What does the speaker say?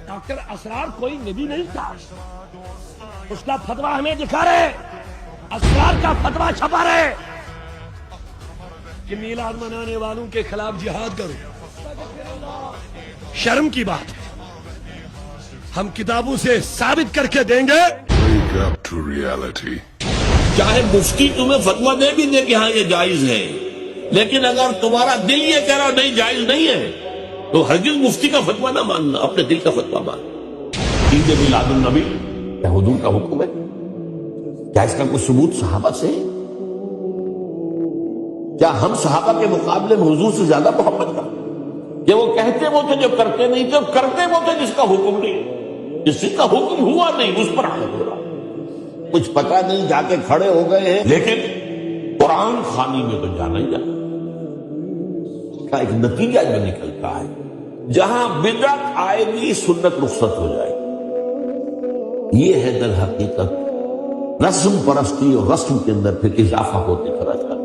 Doctor اسرار کوئی نبی نہیں تھا، اس کا فتویٰ ہمیں دکھا رہے، اسرار کا فتویٰ چھپا رہے کہ میلاد منانے والوں کے خلاف جہاد کرو۔ شرم کی بات ہے، ہم کتابوں سے ثابت کر کے دیں گے۔ Wake up to reality. چاہے مفتی تمہیں فتویٰ دے بھی دے کہ ہاں یہ جائز ہے، لیکن اگر تمہارا دل یہ کہہ رہا نہیں جائز نہیں ہے تو ہرگز مفتی کا فتویٰ نہ ماننا، اپنے دل کا فتویٰ ماننا۔ عید میلاد النبی کیا حضور کا حکم ہے؟ کیا اس کا کوئی ثبوت صحابہ سے ہے؟ کیا ہم صحابہ کے مقابلے میں حضور سے زیادہ محبت کرتے؟ کہ وہ کہتے وہ تھے جو کرتے نہیں تھے، کرتے وہ تھے جس کا حکم نہیں، جس کا حکم ہوا نہیں اس پر عمل ہو رہا، کچھ پتہ نہیں جا کے کھڑے ہو گئے ہیں، لیکن قرآن خوانی میں تو جانا ہی جانا کا ایک نتیجہ جو نکلتا ہے، جہاں بدعت آئے گی سنت رخصت ہو جائے گی۔ یہ ہے در حقیقت رسم پرستی اور رسم کے اندر پھر اضافہ ہوتے چلا جاتا ہے۔